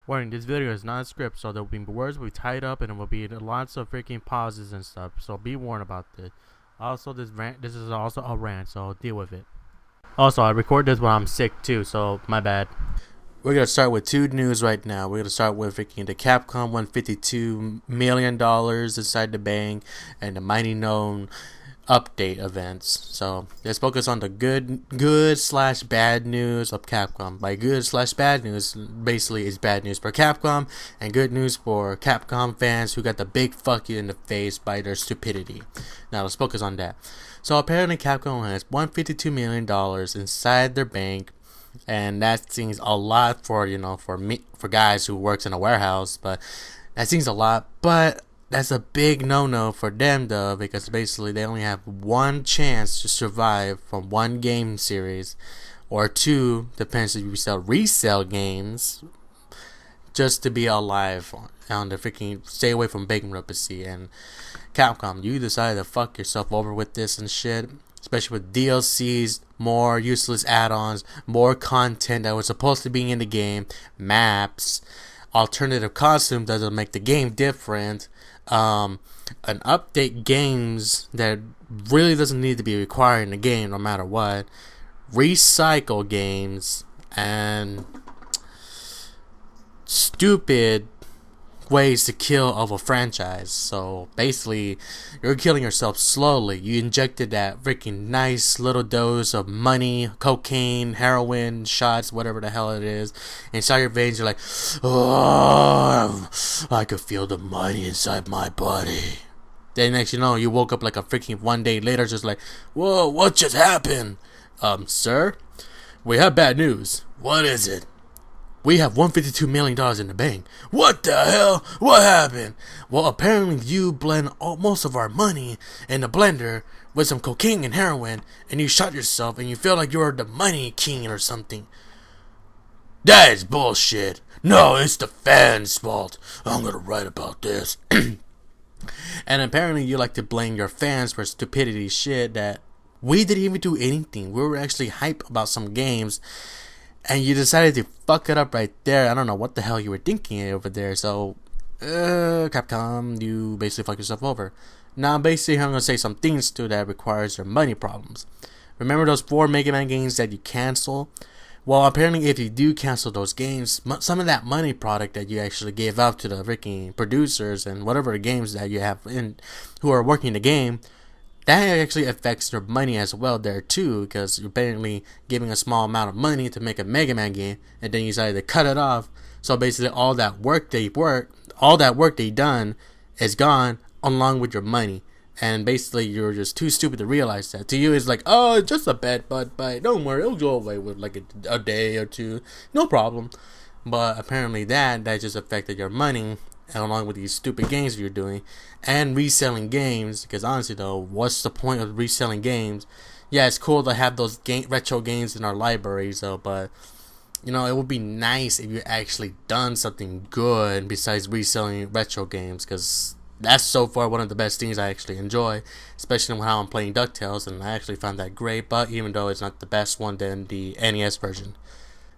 Warning, this video is not a script, so there will be words will be tied up and there will be lots of freaking pauses and stuff, so be warned about this. Also, this is also a rant, so deal with it. Also, I record this when I'm sick too, so my bad. We're gonna start with two news right now. We're gonna start with freaking the Capcom $152 million inside the bank and the mighty known update events. So let's focus on the good slash bad news of Capcom. By good slash bad news, basically it's bad news for Capcom and good news for Capcom fans who got the big fuck you in the face by their stupidity. Now let's focus on that. So apparently Capcom has $152 million inside their bank, and that seems a lot for for guys who works in a warehouse, but that seems a lot. But that's a big no-no for them though, because basically they only have one chance to survive from one game series, or two, depends if you sell resale games, just to be alive on the freaking stay away from bankruptcy. And Capcom, you decided to fuck yourself over with this and shit, especially with DLCs, more useless add-ons, more content that was supposed to be in the game, maps, alternative costume doesn't make the game different, an update games that really doesn't need to be required in the game no matter what, recycle games, and stupid ways to kill of a franchise. So basically you're killing yourself slowly. You injected that freaking nice little dose of money, cocaine, heroin, shots, whatever the hell it is, inside your veins. You're like, oh, I could feel the money inside my body. Then next you know, you woke up like a freaking 1 day later, just like, whoa, what just happened? Sir, we have bad news. What is it? We have $152 million in the bank. What the hell? What happened? Well, apparently you blend most of our money in the blender with some cocaine and heroin, and you shot yourself, and you feel like you're the money king or something. That is bullshit. No, it's the fans' fault. I'm gonna write about this. And apparently you like to blame your fans for stupidity shit that we didn't even do anything. We were actually hype about some games, and you decided to fuck it up right there. I don't know what the hell you were thinking over there. So, Capcom, you basically fuck yourself over. Now, basically, I'm gonna say some things too that requires your money problems. Remember those 4 Mega Man games that you cancel? Well, apparently, if you do cancel those games, some of that money product that you actually gave out to the freaking producers and whatever the games that you have in who are working the game, that actually affects your money as well there too, because you're apparently giving a small amount of money to make a Mega Man game, and then you decided to cut it off. So basically, all that work they done is gone along with your money, and basically you're just too stupid to realize that. To you, it's like, oh, it's just a bad butt bite. Don't worry, it'll go away with like a day or two, no problem. But apparently that just affected your money, and along with these stupid games you're doing and reselling games. Because honestly though, what's the point of reselling games? Yeah, it's cool to have those retro games in our libraries though, but it would be nice if you actually done something good besides reselling retro games, because that's so far one of the best things I actually enjoy, especially when I'm playing DuckTales, and I actually found that great. But even though it's not the best one than the NES version.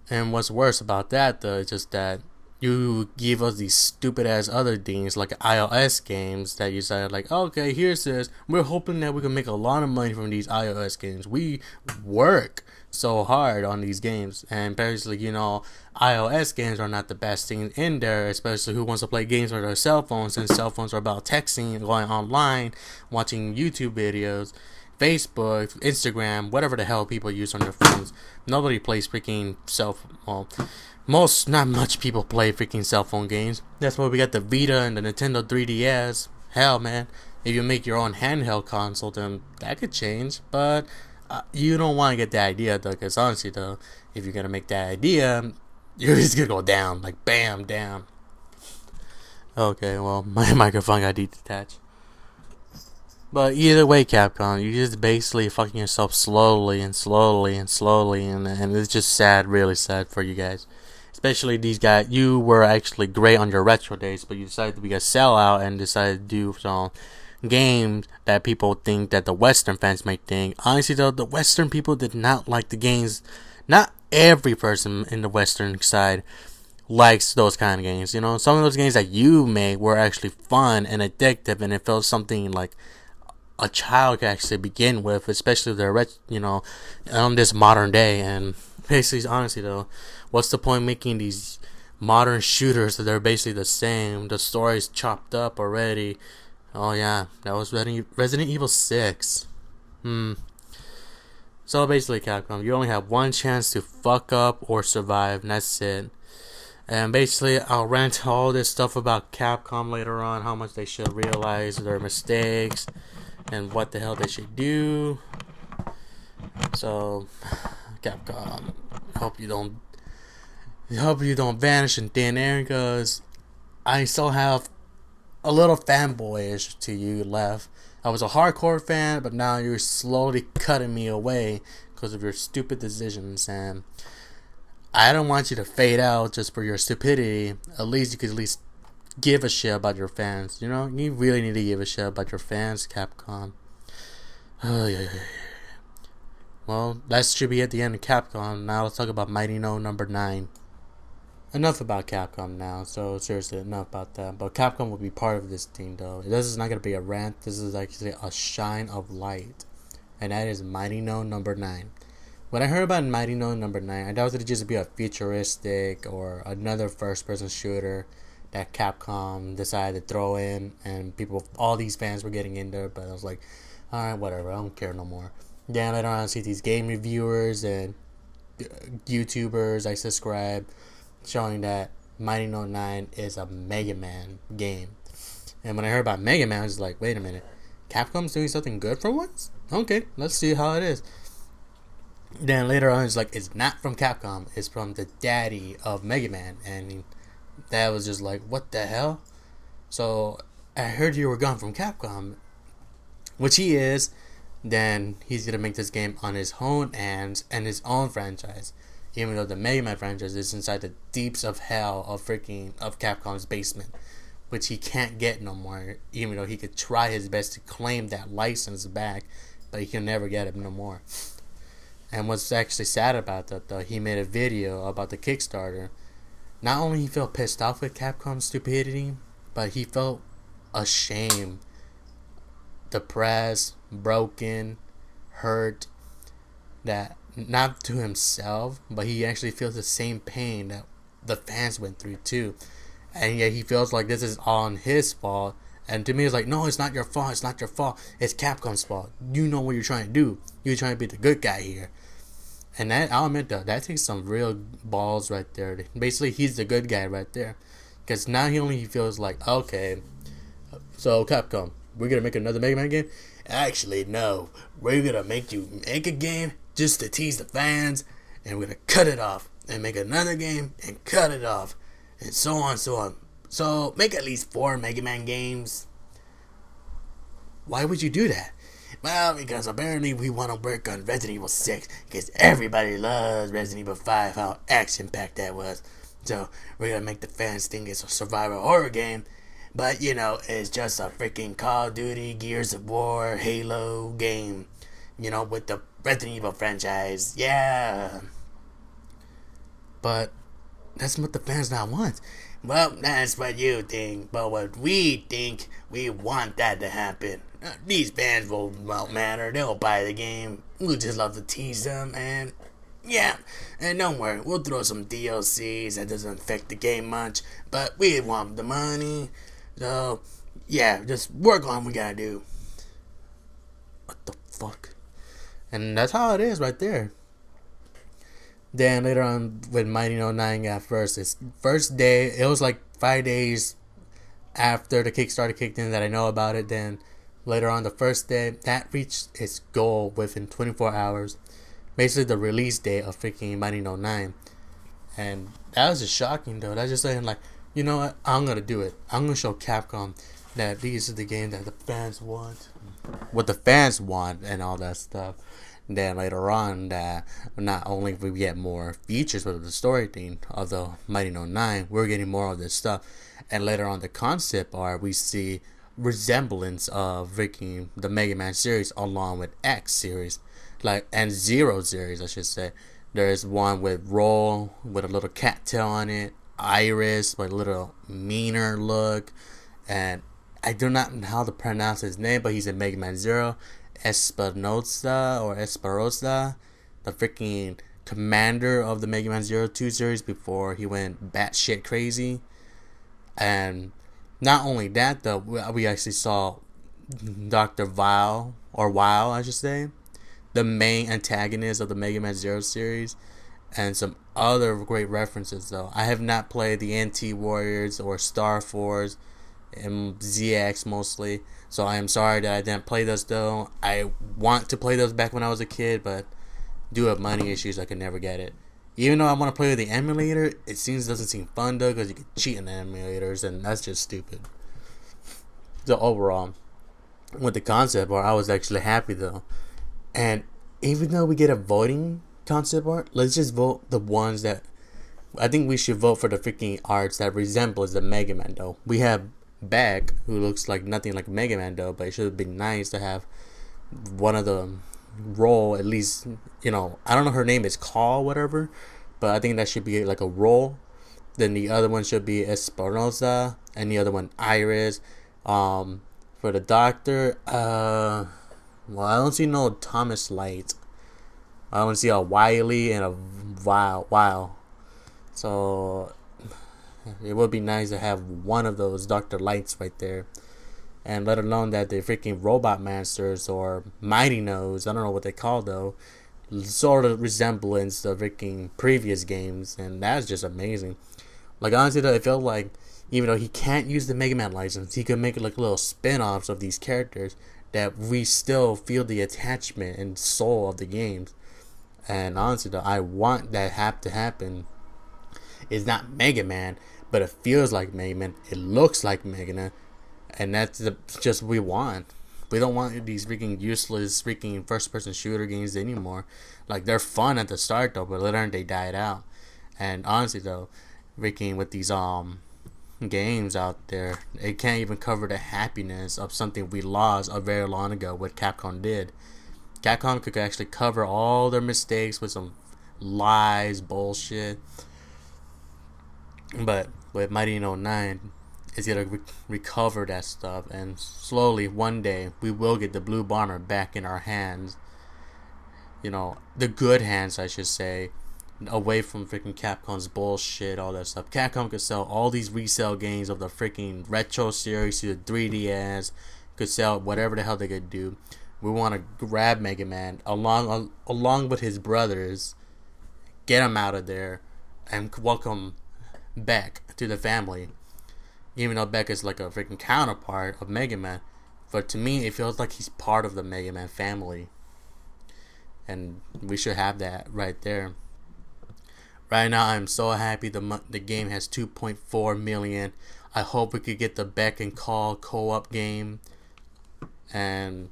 And what's worse about that though is just that you give us these stupid ass other things like iOS games that you say like, okay, here's this. We're hoping that we can make a lot of money from these iOS games. We work so hard on these games, and basically, iOS games are not the best thing in there, especially who wants to play games with their cell phones, and cell phones are about texting, going online, watching YouTube videos, Facebook, Instagram, whatever the hell people use on their phones. Nobody plays freaking not much people play freaking cell phone games. That's why we got the Vita and the Nintendo 3DS. Hell, man, if you make your own handheld console, then that could change. But you don't want to get that idea though, because honestly though, if you're gonna make that idea, you're just gonna go down, like bam, down. Okay, well, my microphone got detached. But either way, Capcom, you just basically fucking yourself slowly and slowly and slowly, and it's just sad, really sad for you guys. Especially these guys, you were actually great on your retro days, but you decided to be a sellout and decided to do some games that people think that the Western fans might think. Honestly though, the Western people did not like the games. Not every person in the Western side likes those kind of games. You know, some of those games that you make were actually fun and addictive, and it felt something like a child could actually begin with, especially if they're on this modern day. And basically, honestly though, what's the point making these modern shooters that they're basically the same? The story's chopped up already. Oh yeah, that was Resident Evil 6. So basically, Capcom, you only have one chance to fuck up or survive, and that's it. And basically, I'll rant all this stuff about Capcom later on, how much they should realize their mistakes and what the hell they should do. So, Capcom, hope you don't vanish in thin air, because I still have a little fanboyish to you left. I was a hardcore fan, but now you're slowly cutting me away because of your stupid decisions, and I don't want you to fade out just for your stupidity. At least you could give a shit about your fans. You know, you really need to give a shit about your fans, Capcom. Oh yeah. Well, that should be at the end of Capcom. Now let's talk about Mighty No.09. Enough about Capcom now. So seriously, enough about that. But Capcom will be part of this thing, though. This is not gonna be a rant. This is actually a shine of light, and that is Mighty No.09. When I heard about Mighty No.09, I thought it would just be a futuristic or another first-person shooter that Capcom decided to throw in, and all these fans were getting in there. But I was like, all right, whatever. I don't care no more. Then later on, I see these game reviewers and YouTubers I subscribe showing that Mighty No.09 is a Mega Man game. And when I heard about Mega Man, I was like, wait a minute. Capcom's doing something good for once? Okay, let's see how it is. Then later on, it's like, it's not from Capcom. It's from the daddy of Mega Man. And that was just like, what the hell? So, I heard you were gone from Capcom, which he is. Then he's going to make this game on his own hands and his own franchise. Even though the Mega Man franchise is inside the deeps of hell of Capcom's basement, which he can't get no more. Even though he could try his best to claim that license back, but he can never get it no more. And what's actually sad about that, though, he made a video about the Kickstarter. Not only he felt pissed off with Capcom's stupidity, but he felt ashamed, depressed, broken, hurt, that not to himself, but he actually feels the same pain that the fans went through too. And yet he feels like this is all his fault. And to me, it's like, no, it's not your fault. It's not your fault. It's Capcom's fault. You know what you're trying to do. You're trying to be the good guy here. And that, I'll admit, though, that takes some real balls right there. Basically, he's the good guy right there. Because now he feels like, okay, so Capcom, we're going to make another Mega Man game? Actually, no. We're going to make you make a game just to tease the fans. And we're going to cut it off. And make another game and cut it off. And so on, so on. So, make at least 4 Mega Man games. Why would you do that? Well, because apparently we want to work on Resident Evil 6. Because everybody loves Resident Evil 5, how action-packed that was. So, we're going to make the fans think it's a survival horror game. But, you know, it's just a freaking Call of Duty, Gears of War, Halo game. You know, with the Resident Evil franchise. Yeah. But that's what the fans now want. Well, that's what you think, but what we think, we want that to happen. These fans won't matter, they'll buy the game, we'll just love to tease them, and yeah, and don't worry, we'll throw some DLCs that doesn't affect the game much, but we want the money, so yeah, just work on what we gotta do. What the fuck? And that's how it is right there. Then later on, when Mighty No.09 got his first day, it was like 5 days after the Kickstarter kicked in that I know about it. Then later on, the first day, that reached its goal within 24 hours. Basically, the release date of freaking Mighty No.09. And that was just shocking, though. That's just saying, like, you know what? I'm going to do it. I'm going to show Capcom that these are the games that the fans want. What the fans want and all that stuff. Then later on, that not only we get more features with the story thing of the Mighty No.09, we're getting more of this stuff. And later on, the concept art, we see resemblance of freaking the Mega Man series along with X series, and Zero series, I should say. There is one with Roll with a little cat tail on it. Iris, my little meaner look, and I do not know how to pronounce his name, but he's in Mega Man Zero, Esperosa, the freaking commander of the Mega Man Zero 2 series before he went batshit crazy. And not only that, though, we actually saw Dr. Vile, or Vile, I should say, the main antagonist of the Mega Man Zero series, and some other great references. Though I have not played the NT Warriors or Star Force and ZX mostly, so I am sorry that I didn't play those. Though I want to play those back when I was a kid, but due to money issues, I could never get it. Even though I want to play with the emulator, doesn't seem fun though because you can cheat in the emulators, and that's just stupid. So overall, with the concept art, I was actually happy though. And even though we get a voting concept art, let's just vote the ones that I think we should vote for the freaking arts that resembles the Mega Man though. We have Beck, who looks like nothing like Mega Man though, but it should have been nice to have one of the role at least. I don't know, her name is Call whatever, but I think that should be like a role. Then the other one should be Esperanza, and the other one Iris. For the doctor, well, I don't see no Thomas Light. I don't see a Wiley and a Wow. So it would be nice to have one of those Dr. Lights right there. And let alone that the freaking Robot Masters or Mighty Nose, I don't know what they call though, sort of resemblance the freaking previous games, and that's just amazing. Like honestly though, it felt like even though he can't use the Mega Man license, he could make like little spin-offs of these characters that we still feel the attachment and soul of the games. And honestly though, I want that to happen. It's not Mega Man, but it feels like Mega Man. It looks like Mega Man, and that's just what we want. We don't want these freaking useless freaking first-person shooter games anymore. Like they're fun at the start though, but later on they died out. And honestly though, freaking with these games out there, it can't even cover the happiness of something we lost a very long ago. What Capcom did. Capcom could actually cover all their mistakes with some lies, bullshit. But with Mighty No.09, it's gonna recover that stuff, and slowly one day we will get the Blue Bomber back in our hands. The good hands, I should say, away from freaking Capcom's bullshit, all that stuff. Capcom could sell all these resale games of the freaking retro series to the 3DS, could sell whatever the hell they could do. We want to grab Mega Man along with his brothers, get him out of there, and welcome Beck to the family. Even though Beck is like a freaking counterpart of Mega Man, but to me it feels like he's part of the Mega Man family, and we should have that right there. Right now, I'm so happy the game has 2.4 million. I hope we could get the Beck and Call co-op game, and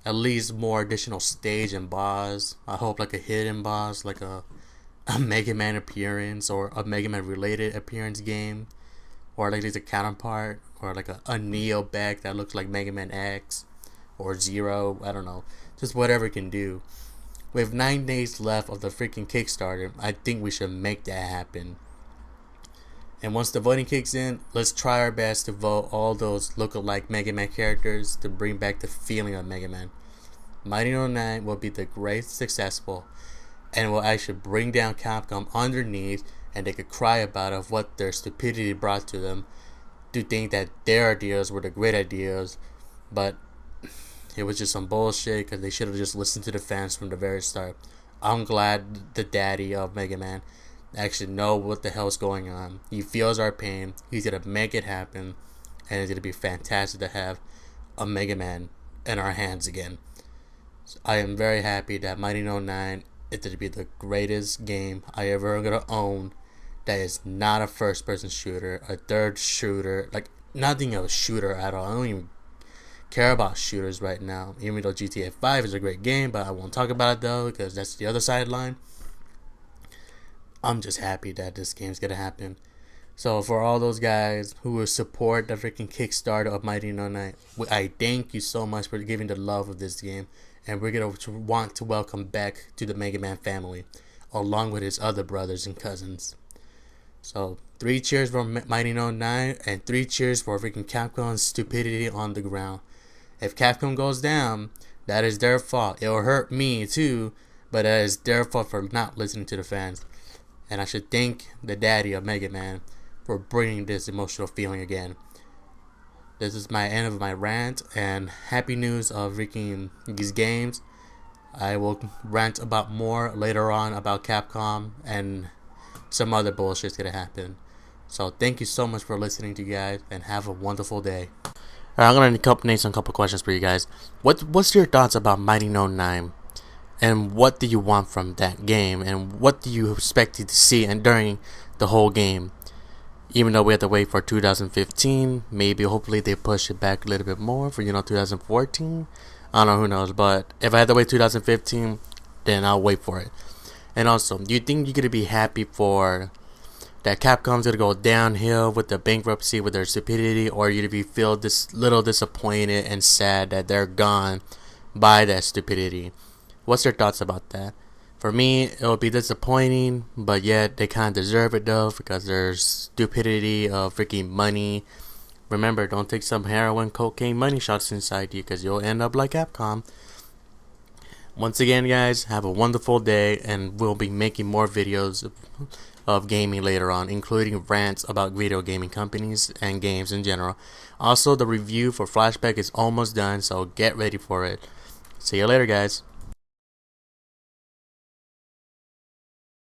at least more additional stage and boss. I hope like a hidden boss, like a Mega Man appearance or a Mega Man related appearance game, or like there's a counterpart, or like a Neo Beck that looks like Mega Man X or Zero. I don't know, just whatever it can do. We have 9 days left of the freaking Kickstarter. I think we should make that happen. And once the voting kicks in, let's try our best to vote all those look-alike Mega Man characters to bring back the feeling of Mega Man. Mighty No.09 will be the great successful, and will actually bring down Capcom underneath, and they could cry about of what their stupidity brought to them, to think that their ideas were the great ideas, but it was just some bullshit because they should have just listened to the fans from the very start. I'm glad the daddy of Mega Man actually know what the hell's going on. He feels our pain. He's going to make it happen. And it's going to be fantastic to have a Mega Man in our hands again. So I am very happy that Mighty No.09 is going to be the greatest game I ever going to own. That is not a first person shooter, a third shooter, like nothing of a shooter at all. I don't even care about shooters right now, even though GTA 5 is a great game, but I won't talk about it though because that's the other sideline. I'm just happy that this game's gonna happen. So for all those guys who will support the freaking Kickstarter of Mighty No.09, I thank you so much for giving the love of this game, and we're gonna want to welcome Beck to the Mega Man family, along with his other brothers and cousins. So 3 cheers for Mighty No.09 and 3 cheers for freaking Capcom's stupidity on the ground. If Capcom goes down, that is their fault. It will hurt me too, but that is their fault for not listening to the fans. And I should thank the daddy of Mega Man for bringing this emotional feeling again. This is my end of my rant, and happy news of freaking these games. I will rant about more later on about Capcom and some other bullshit's gonna happen. So thank you so much for listening to you guys, and have a wonderful day. Alright, I'm gonna name some couple questions for you guys. What's your thoughts about Mighty No.09? And what do you want from that game? And what do you expect to see and during the whole game? Even though we have to wait for 2015, maybe hopefully they push it back a little bit more for 2014. I don't know, who knows, but if I had to wait 2015, then I'll wait for it. And also, do you think you're gonna be happy for that Capcom's gonna go downhill with the bankruptcy, with their stupidity, or you're gonna be feel this little disappointed and sad that they're gone by that stupidity? What's your thoughts about that? For me, it will be disappointing, but yet they kind of deserve it though, because there's stupidity of freaking money. Remember, don't take some heroin, cocaine, money shots inside you, because you'll end up like Capcom. Once again, guys, have a wonderful day, and we'll be making more videos of gaming later on, including rants about video gaming companies and games in general. Also, the review for Flashback is almost done, so get ready for it. See you later, guys.